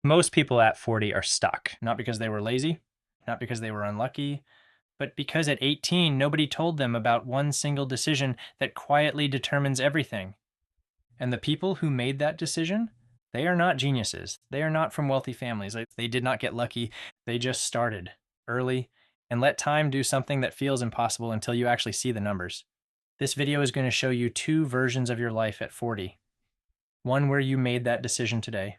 Most people at 40 are stuck, not because they were lazy, not because they were unlucky, but because at 18, nobody told them about one single decision that quietly determines everything. And the people who made that decision, they are not geniuses. They are not from wealthy families. They did not get lucky. They just started early and let time do something that feels impossible until you actually see the numbers. This video is going to show you two versions of your life at 40. One where you made that decision today,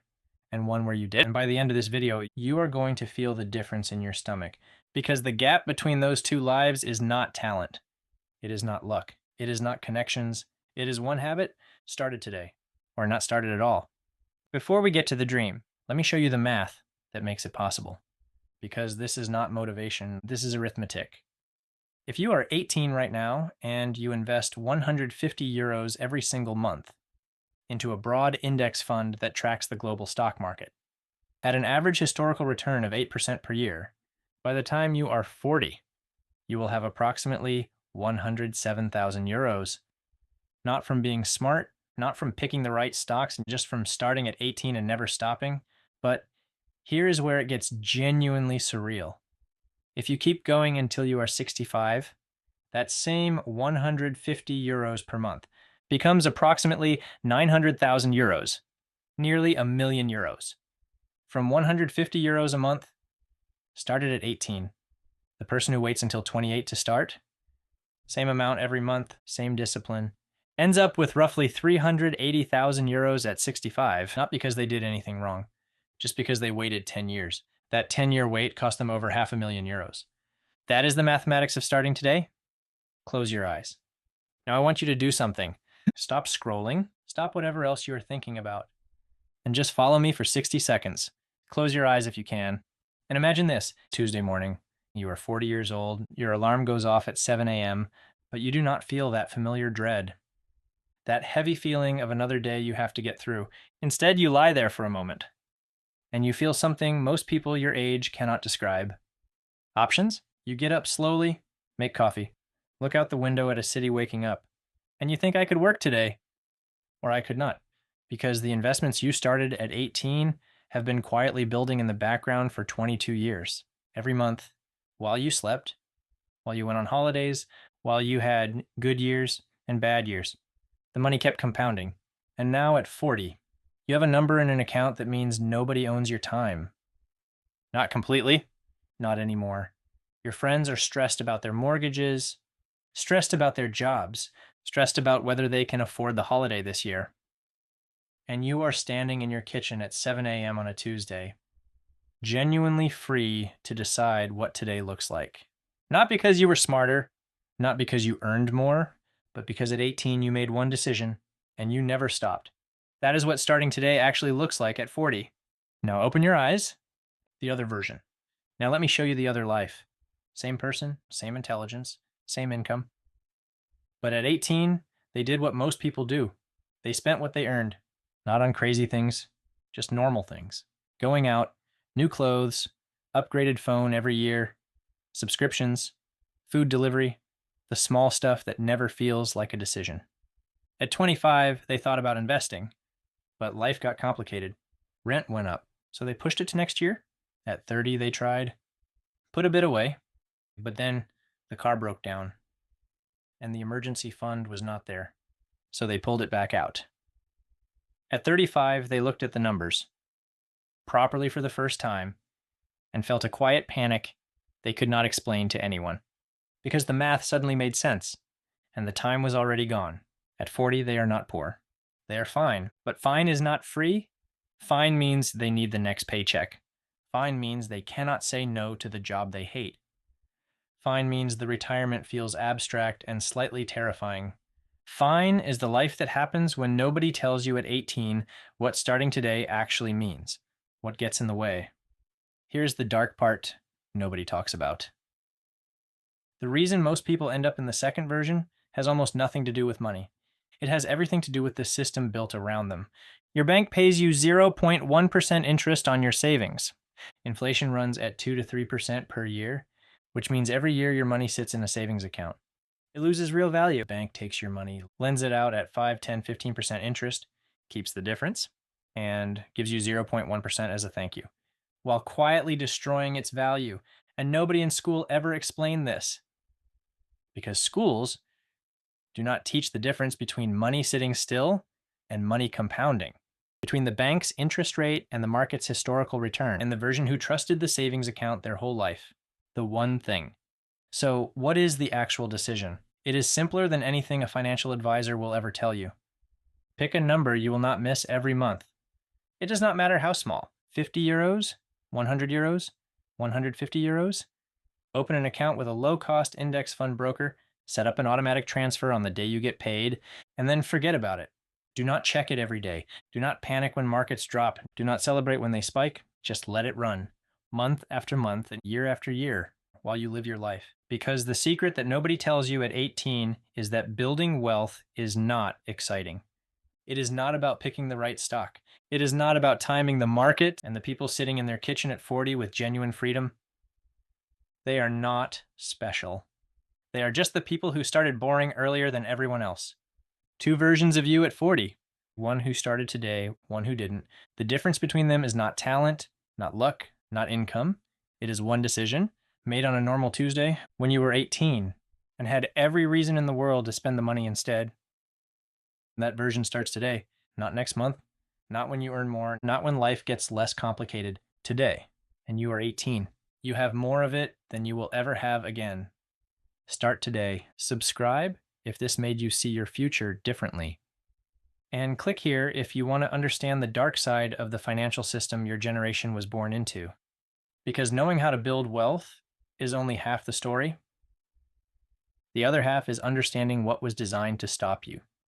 and one where you did. And by the end of this video, you are going to feel the difference in your stomach because the gap between those two lives is not talent. It is not luck. It is not connections. It is one habit started today, or not started at all. Before we get to the dream, let me show you the math that makes it possible. Because this is not motivation, this is arithmetic. If you are 18 right now and you invest 150 euros every single month into a broad index fund that tracks the global stock market, at an average historical return of 8% per year, by the time you are 40, you will have approximately 107,000 euros. Not from being smart, not from picking the right stocks, and just from starting at 18 and never stopping. But here is where it gets genuinely surreal. If you keep going until you are 65, that same 150 euros per month becomes approximately 900,000 euros, nearly a million euros. From 150 euros a month, started at 18. The person who waits until 28 to start, same amount every month, same discipline, ends up with roughly 380,000 euros at 65, not because they did anything wrong, just because they waited 10 years. That 10-year wait cost them over 500,000 euros. That is the mathematics of starting today. Close your eyes. Now I want you to do something. Stop scrolling, stop whatever else you're thinking about, and just follow me for 60 seconds. Close your eyes if you can. And imagine this, Tuesday morning, you are 40 years old, your alarm goes off at 7 a.m., but you do not feel that familiar dread, that heavy feeling of another day you have to get through. Instead, you lie there for a moment, and you feel something most people your age cannot describe. Options? You get up slowly, make coffee, look out the window at a city waking up, and you think I could work today, or I could not, because the investments you started at 18 have been quietly building in the background for 22 years, every month, while you slept, while you went on holidays, while you had good years and bad years. The money kept compounding. And now at 40, you have a number in an account that means nobody owns your time. Not completely, not anymore. Your friends are stressed about their mortgages, stressed about their jobs, stressed about whether they can afford the holiday this year. And you are standing in your kitchen at 7 a.m. on a Tuesday, genuinely free to decide what today looks like. Not because you were smarter, not because you earned more, but because at 18 you made one decision and you never stopped. That is what starting today actually looks like at 40. Now open your eyes, the other version. Now let me show you the other life. Same person, same intelligence, same income. But at 18, they did what most people do. They spent what they earned, not on crazy things, just normal things. Going out, new clothes, upgraded phone every year, subscriptions, food delivery, the small stuff that never feels like a decision. At 25, they thought about investing, but life got complicated. Rent went up, so they pushed it to next year. At 30, they tried, put a bit away, but then the car broke down and the emergency fund was not there, so they pulled it back out. At 35, they looked at the numbers properly for the first time and felt a quiet panic they could not explain to anyone, because the math suddenly made sense, and the time was already gone. At 40, they are not poor. They are fine, but fine is not free. Fine means they need the next paycheck. Fine means they cannot say no to the job they hate. Fine means the retirement feels abstract and slightly terrifying. Fine is the life that happens when nobody tells you at 18 what starting today actually means, what gets in the way. Here's the dark part nobody talks about. The reason most people end up in the second version has almost nothing to do with money. It has everything to do with the system built around them. Your bank pays you 0.1% interest on your savings. Inflation runs at 2 to 3% per year, which means every year your money sits in a savings account. It loses real value. The bank takes your money, lends it out at 5, 10, 15% interest, keeps the difference, and gives you 0.1% as a thank you, while quietly destroying its value. And nobody in school ever explained this because schools do not teach the difference between money sitting still and money compounding, between the bank's interest rate and the market's historical return, and the version who trusted the savings account their whole life. The one thing. So, what is the actual decision? It is simpler than anything a financial advisor will ever tell you. Pick a number you will not miss every month. It does not matter how small, 50 euros, 100 euros, 150 euros. Open an account with a low-cost index fund broker, set up an automatic transfer on the day you get paid, and then forget about it. Do not check it every day. Do not panic when markets drop. Do not celebrate when they spike. Just let it run, month after month and year after year, while you live your life. Because the secret that nobody tells you at 18 is that building wealth is not exciting. It is not about picking the right stock. It is not about timing the market and the people sitting in their kitchen at 40 with genuine freedom. They are not special. They are just the people who started boring earlier than everyone else. Two versions of you at 40. One who started today, one who didn't. The difference between them is not talent, not luck, not income. It is one decision made on a normal Tuesday when you were 18 and had every reason in the world to spend the money instead. That version starts today, not next month, not when you earn more, not when life gets less complicated. Today, and you are 18. You have more of it than you will ever have again. Start today. Subscribe if this made you see your future differently. And click here if you want to understand the dark side of the financial system your generation was born into. Because knowing how to build wealth is only half the story. The other half is understanding what was designed to stop you.